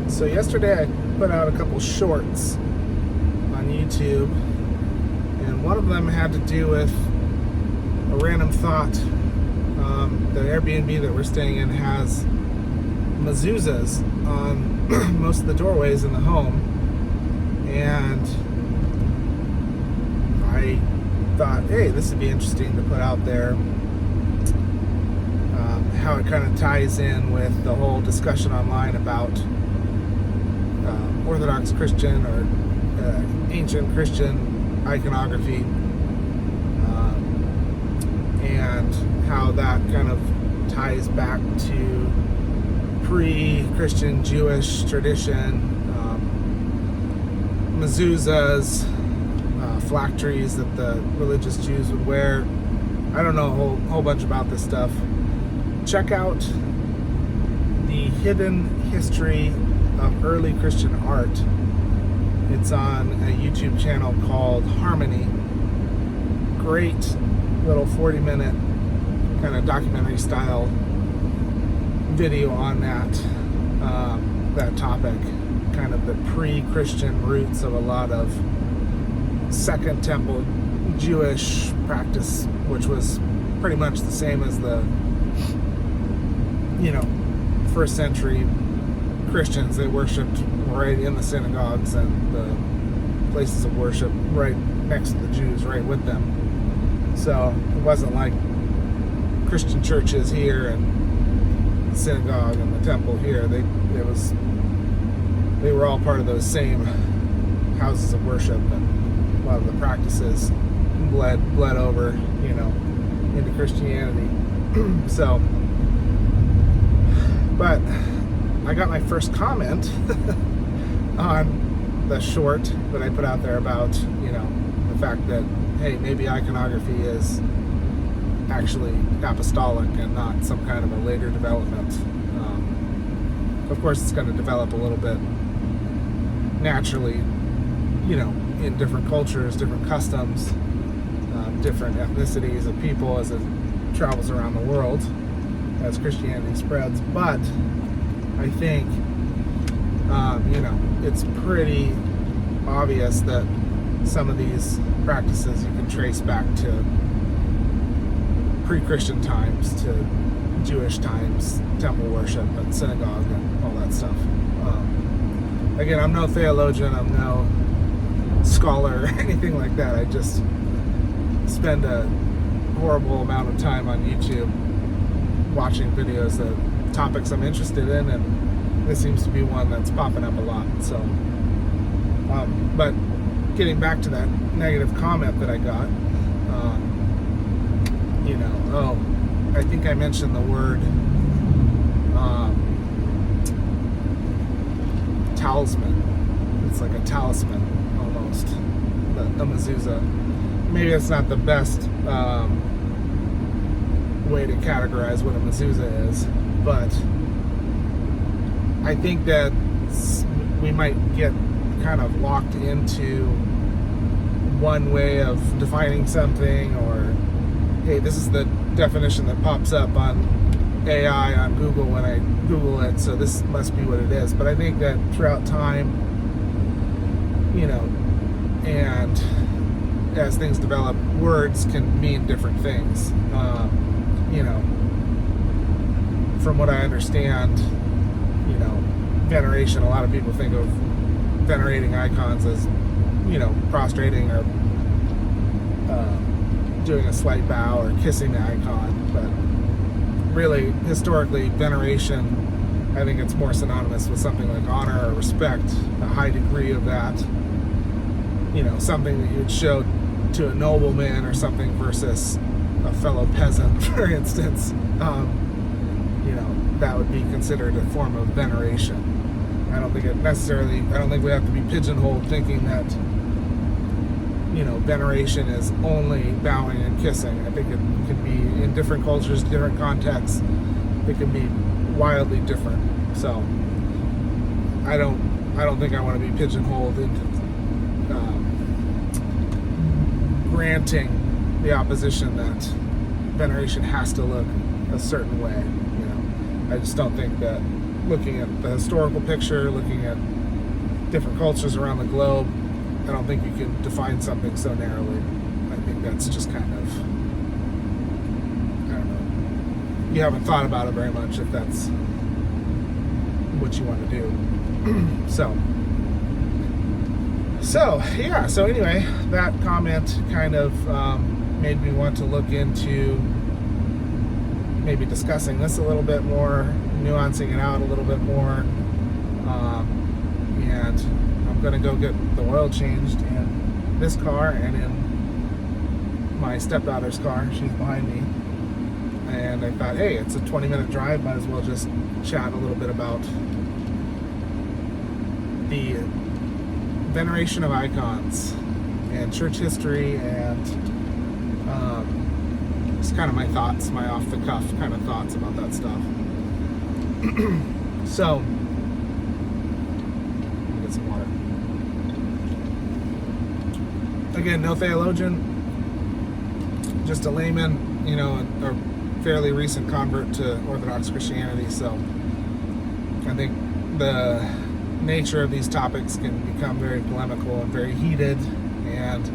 So yesterday I put out a couple shorts on YouTube, and one of them had to do with a random thought. The Airbnb that we're staying in has mezuzahs on most of the doorways in the home, and I thought, hey, this would be interesting to put out there. How it kind of ties in with the whole discussion online about Orthodox Christian or ancient Christian iconography, and how that kind of ties back to pre-Christian Jewish tradition, mezuzahs, phylacteries that the religious Jews would wear. I don't know a whole bunch about this stuff. Check out the hidden history of early Christian art. It's on a YouTube channel called Harmony. Great little 40-minute kind of documentary style video on that topic, kind of the pre-Christian roots of a lot of Second Temple Jewish practice, which was pretty much the same as the first century Christians. They worshipped right in the synagogues and the places of worship right next to the Jews, right with them. So it wasn't like Christian churches here and the synagogue and the temple here. They were all part of those same houses of worship, and a lot of the practices bled over, into Christianity. So, but I got my first comment on the short that I put out there about, the fact that, hey, maybe iconography is actually apostolic and not some kind of a later development. Of course, it's going to develop a little bit naturally, in different cultures, different customs, different ethnicities of people as it travels around the world, as Christianity spreads. But I think, it's pretty obvious that some of these practices you can trace back to pre-Christian times, to Jewish times, temple worship and synagogue and all that stuff. Again, I'm no theologian, I'm no scholar or anything like that. I just spend a horrible amount of time on YouTube watching videos of topics I'm interested in, and this seems to be one that's popping up a lot. So, but getting back to that negative comment that I got, I think I mentioned the word talisman. It's like a talisman almost, the mezuzah. Maybe it's not the best way to categorize what a mezuzah is, but I think that we might get kind of locked into one way of defining something, or hey, this is the definition that pops up on AI on Google when I Google it, so this must be what it is. But I think that throughout time, and as things develop, words can mean different things. From what I understand, veneration, a lot of people think of venerating icons as, prostrating or doing a slight bow or kissing the icon. But really, historically, veneration, I think it's more synonymous with something like honor or respect, a high degree of that. Something that you would show to a nobleman or something versus a fellow peasant, for instance. That would be considered a form of veneration. I don't think we have to be pigeonholed thinking that, veneration is only bowing and kissing. I think it can be in different cultures, different contexts. It can be wildly different. So I don't think I want to be pigeonholed into granting the opposition that veneration has to look a certain way. I just don't think that looking at the historical picture, looking at different cultures around the globe. I don't think you can define something so narrowly. I think that's just kind of, I don't know. You haven't thought about it very much if that's what you want to do. So anyway, that comment kind of made me want to look into maybe discussing this a little bit more, nuancing it out a little bit more, and I'm going to go get the oil changed in this car and in my stepdaughter's car. She's behind me, and I thought, hey, it's a 20-minute drive, might as well just chat a little bit about the veneration of icons and church history, and just kind of my thoughts, my off-the-cuff kind of thoughts about that stuff. So, let me get some water. Again, no theologian, just a layman, a fairly recent convert to Orthodox Christianity. So, I think the nature of these topics can become very polemical and very heated, and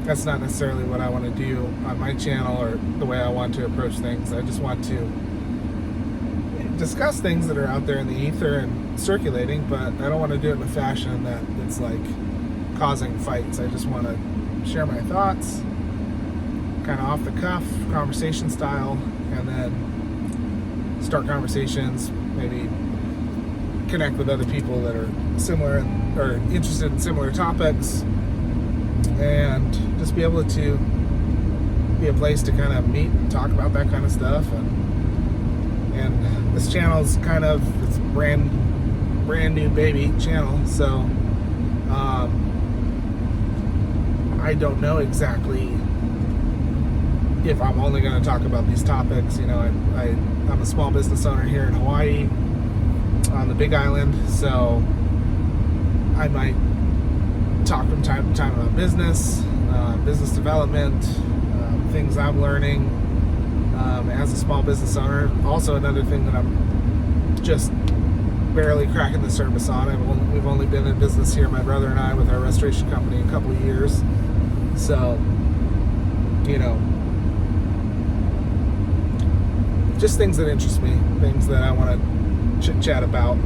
that's not necessarily what I want to do on my channel or the way I want to approach things. I just want to discuss things that are out there in the ether and circulating, but I don't want to do it in a fashion that it's like causing fights. I just want to share my thoughts, kind of off the cuff, conversation style, and then start conversations, maybe connect with other people that are similar or interested in similar topics, and just be able to be a place to kind of meet and talk about that kind of stuff. And this channel's kind of, it's brand new baby channel, so I don't know exactly if I'm only going to talk about these topics. I'm a small business owner here in Hawaii on the Big Island, so I might talk from time to time about business development, things I'm learning as a small business owner. Also, another thing that I'm just barely cracking the surface on. We've only been in business here, my brother and I, with our restoration company, a couple of years. So, just things that interest me, things that I want to chit chat about,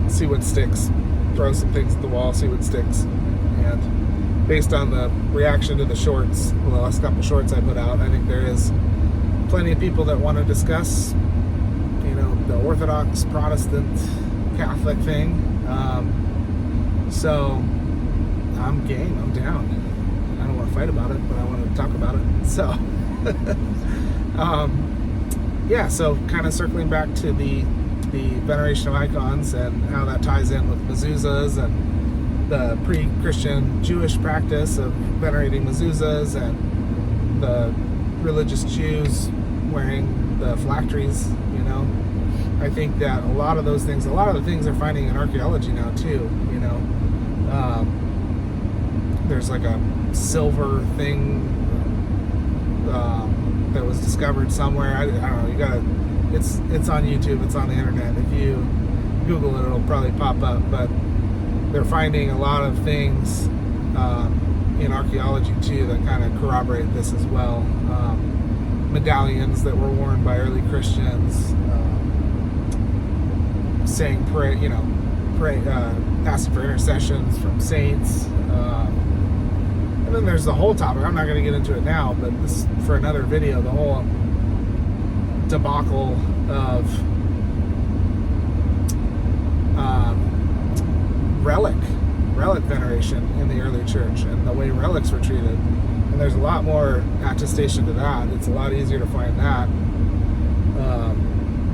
see what sticks, throw some things at the wall, see what sticks. And based on the reaction to the shorts, the last couple shorts I put out, I think there is plenty of people that want to discuss, the Orthodox, Protestant, Catholic thing. So I'm game, I'm down. I don't want to fight about it, but I want to talk about it. So, so kind of circling back to the veneration of icons and how that ties in with mezuzahs and the pre-Christian Jewish practice of venerating mezuzahs and the religious Jews wearing the phylacteries. I think that a lot of the things are finding in archaeology now too. There's like a silver thing that was discovered somewhere. I don't know. It's on YouTube. It's on the internet. If you Google it, it'll probably pop up. But they're finding a lot of things in archaeology too that kind of corroborate this as well. Medallions that were worn by early Christians, saying asking for intercessions from saints. And then there's the whole topic. I'm not going to get into it now, but this for another video. The whole debacle of relic veneration in the early church and the way relics were treated. And there's a lot more attestation to that. It's a lot easier to find that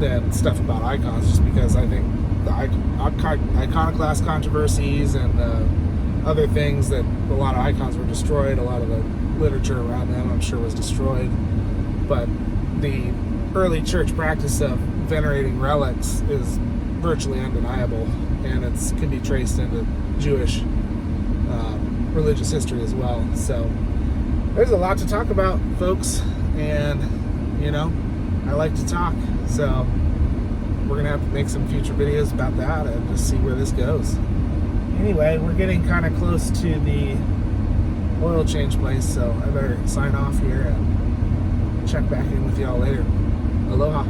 than stuff about icons, just because I think the iconoclast controversies and other things that a lot of icons were destroyed, a lot of the literature around them I'm sure was destroyed, but the early church practice of venerating relics is virtually undeniable, and it can be traced into Jewish religious history as well. So there's a lot to talk about, folks, and I like to talk. So we're gonna have to make some future videos about that and just see where this goes. Anyway, we're getting kind of close to the oil change place, so I better sign off here and check back in with y'all later. Aloha.